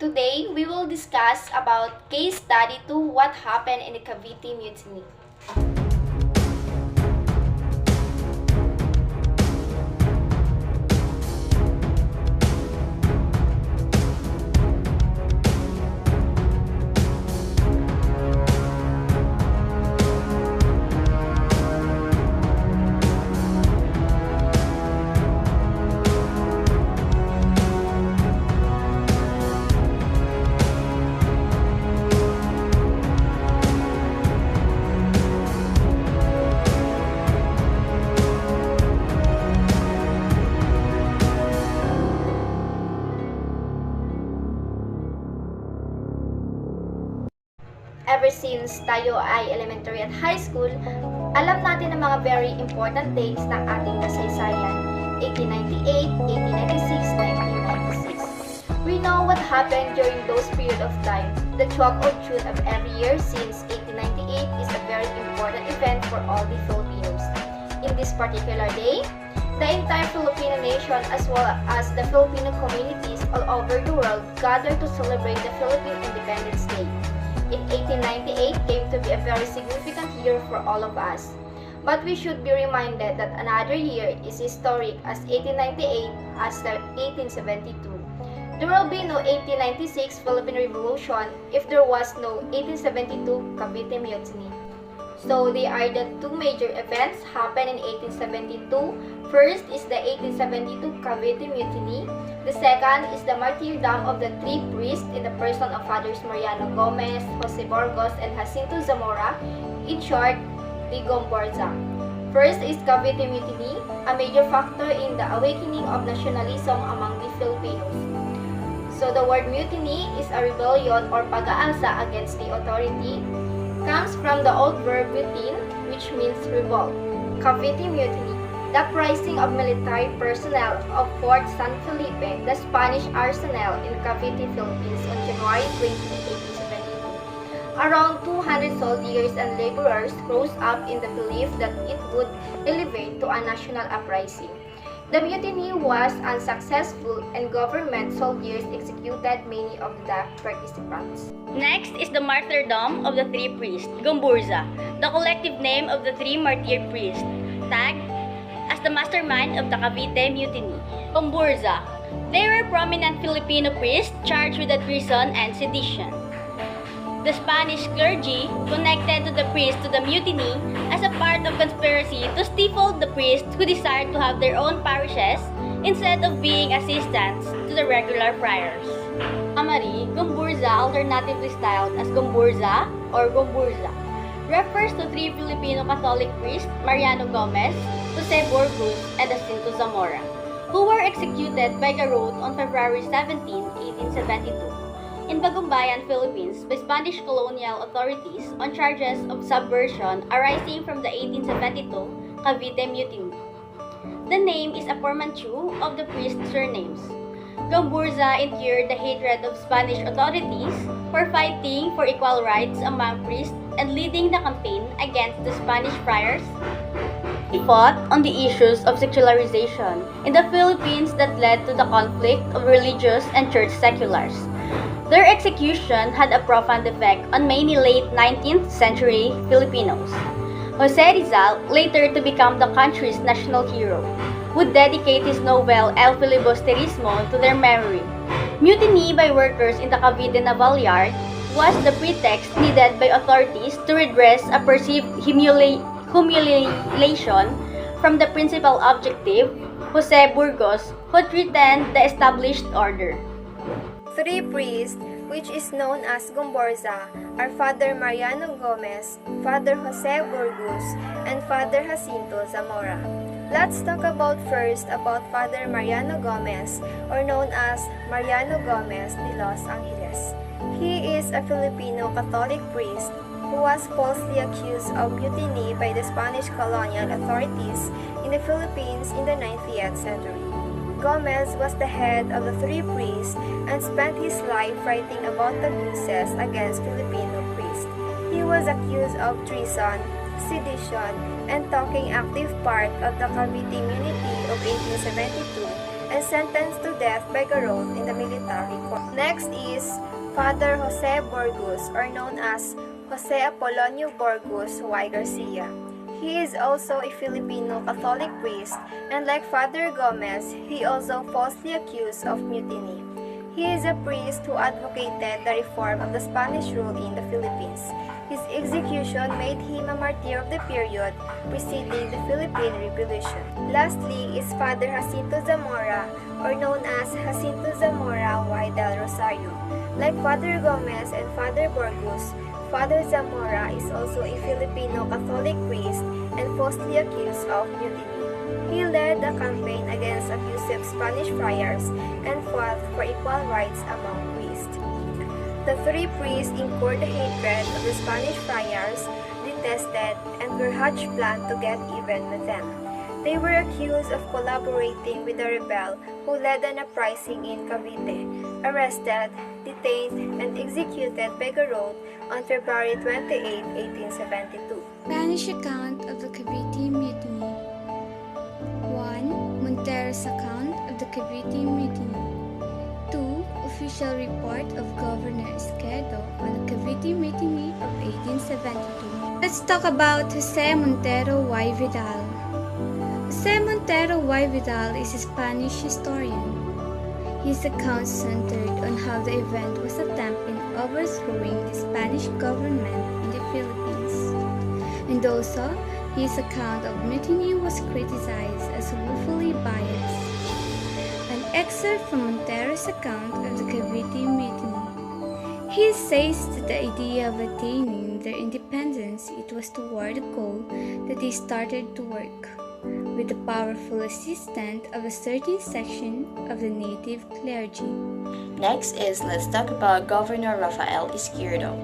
Today, we will discuss about case study 2, what happened in the Cavite Mutiny. Ever since tayo ay elementary at high school, alam natin ang mga very important dates ng ating kasaysayan. 1898, 1896, 1996. We know what happened during those period of time. The 12th of June of every year since 1898 is a very important event for all the Filipinos. In this particular day, the entire Filipino nation as well as the Filipino communities all over the world gather to celebrate the Philippine Independence Day. In 1898 came to be a very significant year for all of us. But we should be reminded that another year is historic as 1898 as the 1872. There will be no 1896 Philippine Revolution if there was no 1872 Cavite Mutiny. So they are the two major events happened in 1872. First is the 1872 Cavite Mutiny. The second is the martyrdom of the three priests in the person of Fathers Mariano Gomez, Jose Burgos, and Jacinto Zamora, in short, the Gomborza. First is Cavite Mutiny, a major factor in the awakening of nationalism among the Filipinos. So the word mutiny is a rebellion or pag-aalsa against the authority, comes from the old verb mutin, which means revolt. Cavite Mutiny, the uprising of military personnel of Fort San Felipe, the Spanish arsenal in Cavite, Philippines on January 20, 1872. Around 200 soldiers and laborers rose up in the belief that it would elevate to a national uprising. The mutiny was unsuccessful and government soldiers executed many of the participants. Next is the martyrdom of the three priests, Gomburza, the collective name of the three martyred priests, tagged as the mastermind of the Cavite Mutiny. Gomburza, they were prominent Filipino priests charged with treason and sedition. The Spanish clergy connected to the priests to the mutiny as a part of conspiracy to stifle the priests who desired to have their own parishes instead of being assistants to the regular friars. Amari, Gomburza, alternatively styled as Gomburza or Gomburza, refers to three Filipino Catholic priests, Mariano Gomez, Jose Burgos, and Jacinto Zamora, who were executed by garrote on February 17, 1872. In Bagumbayan, Philippines, by Spanish colonial authorities on charges of subversion arising from the 1872 Cavite Mutiny. The name is a portmanteau of the priest's surnames. Gomburza incurred the hatred of Spanish authorities for fighting for equal rights among priests and leading the campaign against the Spanish friars. He fought on the issues of secularization in the Philippines that led to the conflict of religious and church seculars. Their execution had a profound effect on many late 19th century Filipinos. Jose Rizal, later to become the country's national hero, would dedicate his novel El Filibusterismo to their memory. Mutiny by workers in the Cavite Naval Yard was the pretext needed by authorities to redress a perceived humiliation from the principal objective, Jose Burgos, who threatened the established order. Three priests, which is known as Gomborza, are Father Mariano Gomez, Father Jose Burgos, and Father Jacinto Zamora. Let's talk first about Father Mariano Gomez, or known as Mariano Gomez de Los Angeles. He is a Filipino Catholic priest who was falsely accused of mutiny by the Spanish colonial authorities in the Philippines in the 19th century. Gomez was the head of the three priests and spent his life writing about the abuses against Filipino priests. He was accused of treason, sedition, and taking active part of the Cavite Mutiny of 1872 and sentenced to death by garrote in the military court. Next is Father Jose Burgos, or known as Jose Apolonio Burgos y Garcia. He is also a Filipino Catholic priest, and like Father Gomez, he also falsely accused of mutiny. He is a priest who advocated the reform of the Spanish rule in the Philippines. His execution made him a martyr of the period preceding the Philippine Revolution. Lastly is Father Jacinto Zamora, or known as Jacinto Zamora y del Rosario. Like Father Gomez and Father Burgos, Father Zamora is also a Filipino Catholic priest and falsely accused of mutiny. He led the campaign against abusive Spanish friars and fought for equal rights among priests. The three priests incurred the hatred of the Spanish friars, detested, and were hatched plans to get even with them. They were accused of collaborating with the rebel who led an uprising in Cavite, arrested, detained, and executed by garrote on February 28, 1872. Spanish account of the Cavite Mutiny. 1. Montero's account of the Cavite Mutiny. 2. Official report of Governor Izquierdo on the Cavite Mutiny of 1872. Let's talk about Jose Montero y Vidal. Jose Montero y Vidal is a Spanish historian. His account centered on how the event was an attempt in overthrowing the Spanish government in the Philippines. And also, his account of mutiny was criticized as woefully biased. An excerpt from Montero's account of the Cavite Mutiny. He says that the idea of attaining their independence it was toward a goal that they started to work, with the powerful assistance of a certain section of the native clergy. Next is let's talk about Governor Rafael Izquierdo.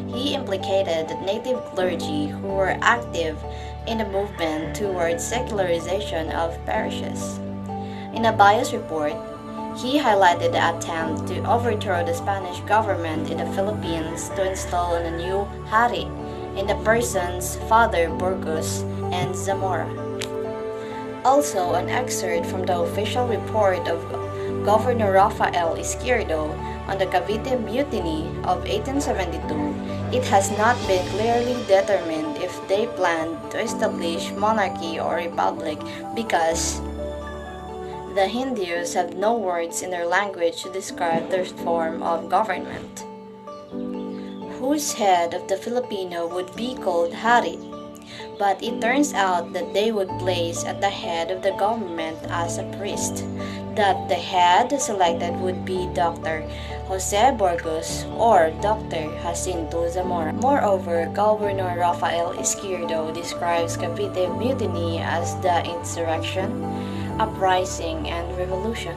He implicated the native clergy who were active in the movement towards secularization of parishes. In a bias report, he highlighted the attempt to overthrow the Spanish government in the Philippines to install a new hari in the persons Father Burgos and Zamora. Also, an excerpt from the official report of Governor Rafael Izquierdo on the Cavite Mutiny of 1872, it has not been clearly determined if they planned to establish monarchy or republic because the Hindus have no words in their language to describe their form of government. Whose head of the Filipino would be called hari, but it turns out that they would place at the head of the government as a priest, that the head selected would be Dr. Jose Burgos or Dr. Jacinto Zamora. Moreover, Governor Rafael Izquierdo describes Cavite Mutiny as the insurrection, uprising, and revolution.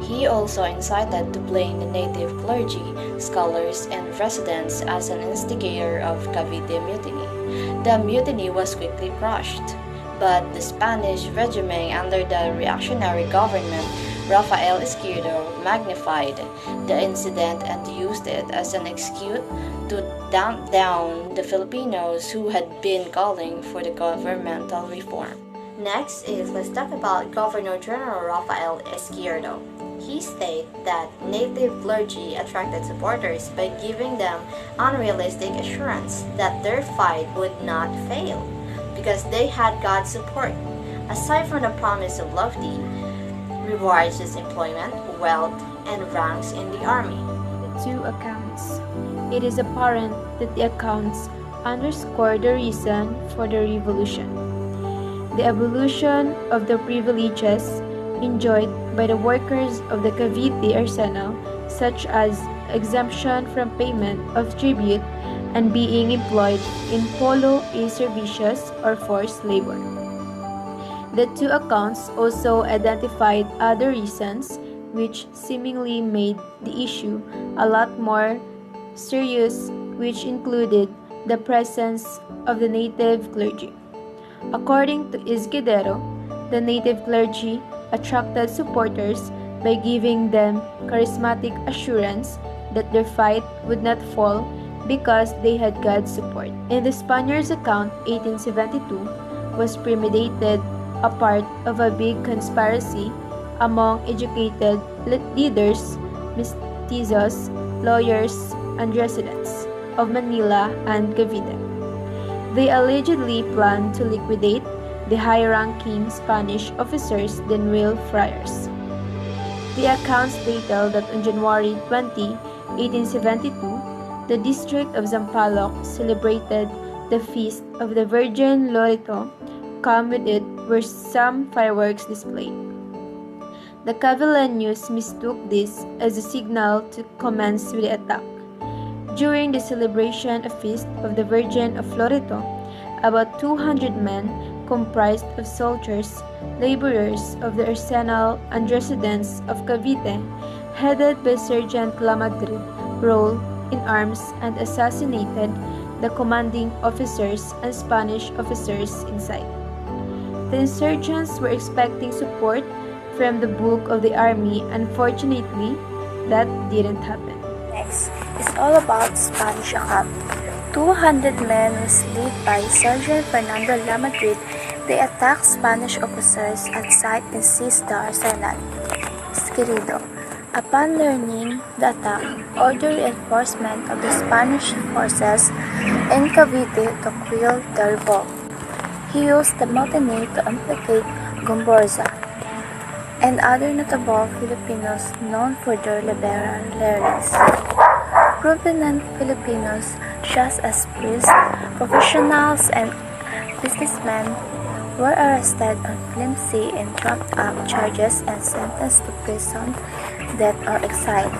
He also incited to blame the native clergy, scholars, and residents as an instigator of Cavite Mutiny. The mutiny was quickly crushed, but the Spanish regime under the reactionary government, Rafael Izquierdo magnified the incident and used it as an excuse to damp down the Filipinos who had been calling for the governmental reform. Next is let's talk about Governor General Rafael Izquierdo. He stated that native clergy attracted supporters by giving them unrealistic assurance that their fight would not fail because they had God's support. Aside from the promise of lofty rewards as employment, wealth, and ranks in the army. The two accounts. It is apparent that the accounts underscore the reason for the revolution. The abolition of the privileges enjoyed by the workers of the Cavite arsenal, such as exemption from payment of tribute and being employed in polo a servicios or forced labor. The two accounts also identified other reasons which seemingly made the issue a lot more serious, which included the presence of the native clergy. According to Izquierdo, the native clergy attracted supporters by giving them charismatic assurance that their fight would not fall because they had God's support. In the Spaniards' account, 1872 was premeditated, a part of a big conspiracy among educated leaders, mestizos, lawyers, and residents of Manila and Cavite. They allegedly planned to liquidate the high-ranking Spanish officers than real friars. The accounts detail that on January 20, 1872, the district of Zampaloc celebrated the feast of the Virgin Loreto. Come with it were some fireworks displayed. The Cavileños mistook this as a signal to commence with the attack. During the celebration of feast of the Virgin of Loreto, about 200 men, comprised of soldiers, laborers of the arsenal, and residents of Cavite, headed by Sergeant Lamadrid, rolled in arms and assassinated the commanding officers and Spanish officers inside. The insurgents were expecting support from the bulk of the army. Unfortunately, that didn't happen. Next is all about Spanish account. 200 men was led by Sergeant Fernando Lamadrid. They attacked Spanish officers at sight and seized the arsenal. Esquerido, upon learning the attack, ordered reinforcement of the Spanish forces in Cavite to quell the revolt. He used the mutiny to implicate Gomborza and other notable Filipinos known for their liberal leanings. Prominent Filipinos, such as priests, professionals, and businessmen, were arrested on flimsy and trumped-up charges and sentenced to prison, death, or exile.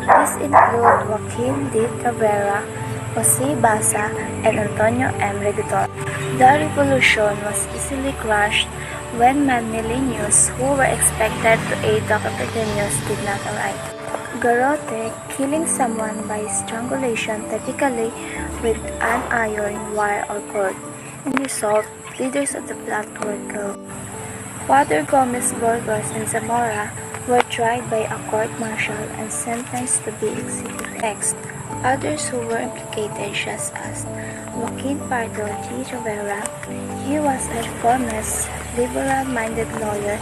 These include Joaquin de Cabrera, Jose Basa, and Antonio M. Regidor. The revolution was easily crushed when Manilinos, who were expected to aid the Capeteños, did not arrive. Garrote, killing someone by strangulation, typically with an iron wire or cord. In result, leaders of the plot were killed. Father Gomez Burgos and Zamora were tried by a court-martial and sentenced to be executed. Next, others who were implicated such as Joaquin Pardo G. Rivera. He was a reformist, liberal-minded lawyer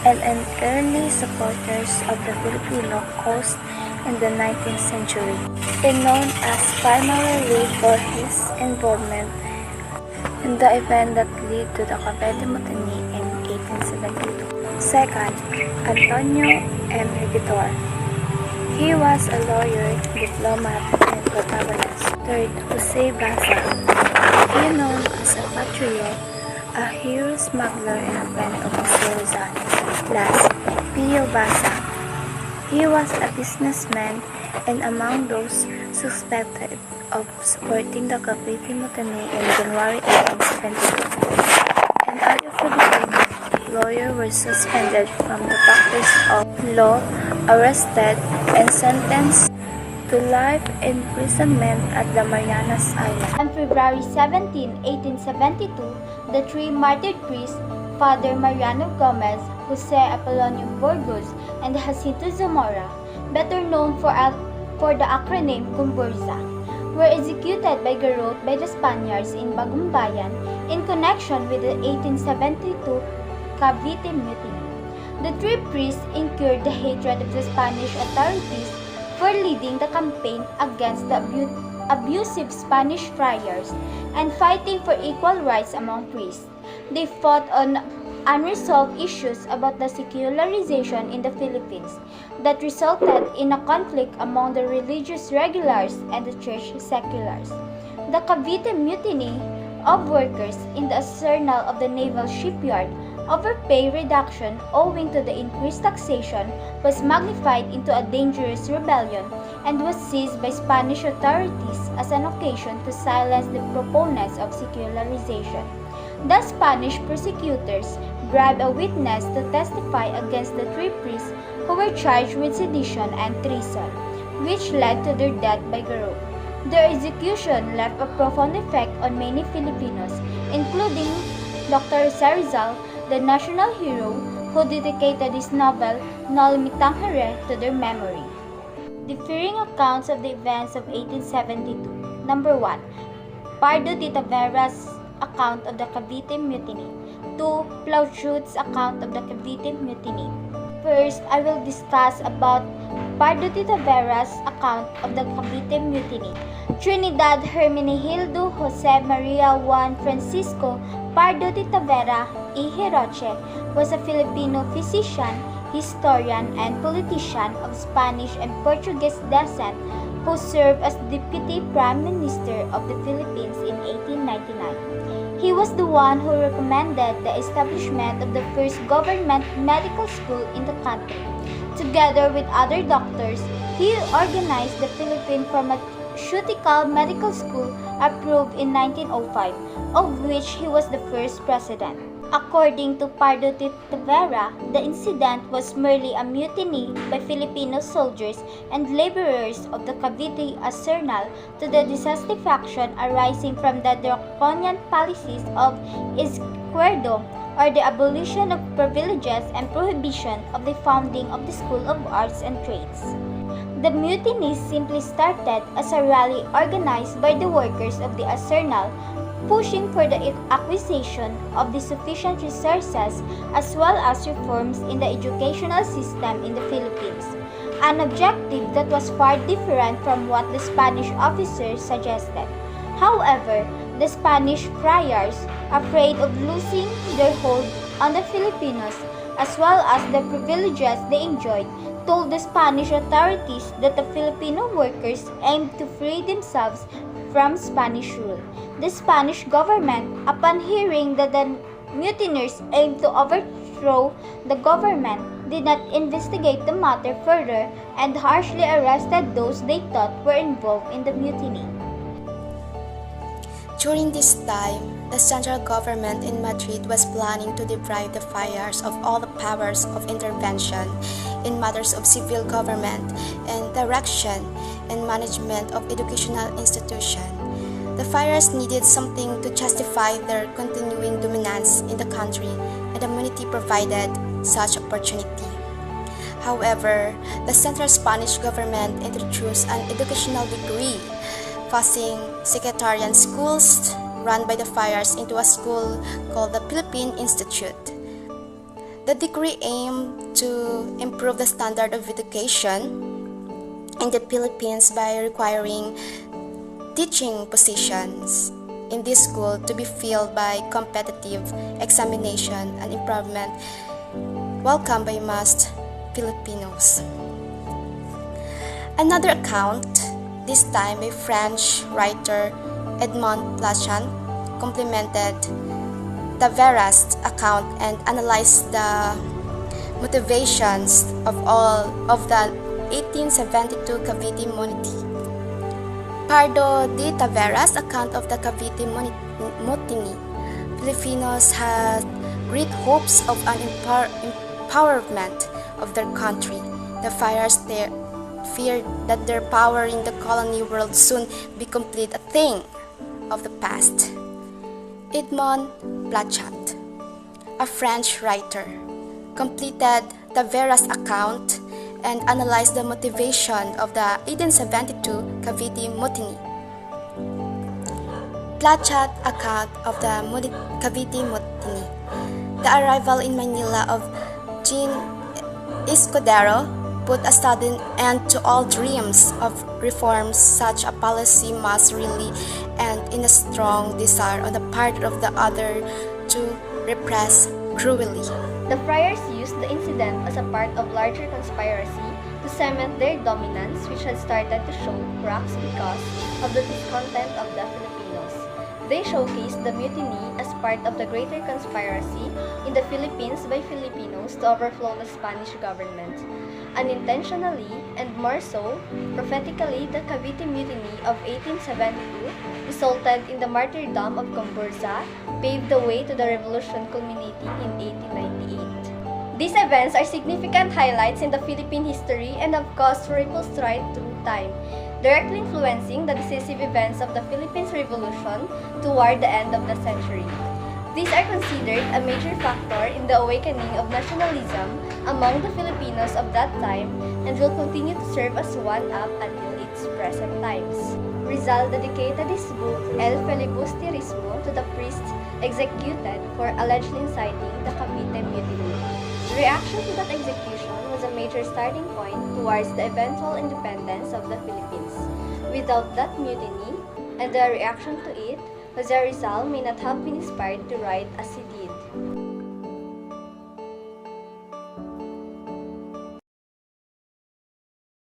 and an early supporter of the Filipino cause in the 19th century, and known as primarily for his involvement in the event that led to the Cavite Mutiny in 1872. Second, Antonio M. Regidor. He was a lawyer, diplomat, and protagonist. Third, Jose Basa. He known as a patriot, a hero smuggler and a friend of Jose Rizal. Last, Pio Basa. He was a businessman and among those suspected of supporting the Cavite Mutiny in January 1872. And other Filipino lawyers were suspended from the practice of law, arrested, and sentenced to life imprisonment at the Marianas Island. On February 17, 1872, the three martyred priests, Father Mariano Gomez, Jose Apolonio Burgos, and Jacinto Zamora, better known for the acronym Gomborza, were executed by garrote by the Spaniards in Bagumbayan in connection with the 1872 Cavite Mutiny. The three priests incurred the hatred of the Spanish authorities for leading the campaign against the abusive Spanish friars and fighting for equal rights among priests. They fought on unresolved issues about the secularization in the Philippines that resulted in a conflict among the religious regulars and the church seculars. The Cavite Mutiny of workers in the arsenal of the naval shipyard over pay reduction owing to the increased taxation was magnified into a dangerous rebellion and was seized by Spanish authorities as an occasion to silence the proponents of secularization. The Spanish prosecutors bribed a witness to testify against the three priests who were charged with sedition and treason, which led to their death by garrote. Their execution left a profound effect on many Filipinos, including Dr. Rizal, the national hero, who dedicated his novel No Limitang Here to their memory. Differing accounts of the events of 1872. Number 1. Pardo de Tavera's account of the Cavite Mutiny. two Plauchut's account of the Cavite Mutiny. First, I will discuss about Pardo de Tavera's account of the Cavite Mutiny. Trinidad Hermenegildo Jose Maria Juan Francisco Pardo de Tavera y Hiroche was a Filipino physician, historian, and politician of Spanish and Portuguese descent who served as Deputy Prime Minister of the Philippines in 1899. He was the one who recommended the establishment of the first government medical school in the country. Together with other doctors, he organized the Philippine Pharmaceutical Medical School approved in 1905, of which he was the first president. According to Pardo de Tavera, the incident was merely a mutiny by Filipino soldiers and laborers of the Cavite Arsenal to the dissatisfaction arising from the draconian policies of Izquierdo, or the abolition of privileges and prohibition of the founding of the School of Arts and Trades. The mutiny simply started as a rally organized by the workers of the Arsenal, pushing for the acquisition of the sufficient resources as well as reforms in the educational system in the Philippines, an objective that was far different from what the Spanish officers suggested. However, the Spanish friars, afraid of losing their hold on the Filipinos as well as the privileges they enjoyed, told the Spanish authorities that the Filipino workers aimed to free themselves from Spanish rule. The Spanish government, upon hearing that the mutineers aimed to overthrow the government, did not investigate the matter further and harshly arrested those they thought were involved in the mutiny. During this time, the central government in Madrid was planning to deprive the friars of all the powers of intervention in matters of civil government and direction and management of educational institutions. The friars needed something to justify their continuing dominance in the country, and the Mutiny provided such opportunity. However, the central Spanish government introduced an educational decree forcing sectarian schools run by the friars into a school called the Philippine Institute. The decree aimed to improve the standard of education in the Philippines by requiring teaching positions in this school to be filled by competitive examination and improvement welcomed by most Filipinos. Another account, this time by French writer Edmond Plachan, complemented Tavera's account and analyzed the motivations of all of the 1872 Cavite Mutiny. Pardo de Tavera's account of the Cavite Mutiny, Filipinos had great hopes of an empowerment of their country. The friars feared that their power in the colony would soon be complete a thing of the past. Edmond Plachat, a French writer, completed Tavera's account and analyzed the motivation of the 1872 Cavite Mutiny. Plachat's account of the Cavite Mutiny, the arrival in Manila of Jean Escudero, put a sudden end to all dreams of reforms. Such a policy must really end in a strong desire on the part of the other to repress cruelly. The friars used the incident as a part of larger conspiracy to cement their dominance, which had started to show cracks because of the discontent of the Filipinos. They showcased the mutiny as part of the greater conspiracy in the Philippines by Filipinos to overthrow the Spanish government. Unintentionally, and more so, prophetically, the Cavite Mutiny of 1872 resulted in the martyrdom of Gomburza, paved the way to the revolution culminating in 1898. These events are significant highlights in the Philippine history and have caused ripples right through time, directly influencing the decisive events of the Philippines Revolution toward the end of the century. These are considered a major factor in the awakening of nationalism among the Filipinos of that time and will continue to serve as one up until its present times. Rizal dedicated his book El Filibusterismo to the priests executed for allegedly inciting the Cavite Mutiny. The reaction to that execution was a major starting point towards the eventual independence of the Philippines. Without that mutiny and the reaction to it, Jose Rizal may not have been inspired to write as he did.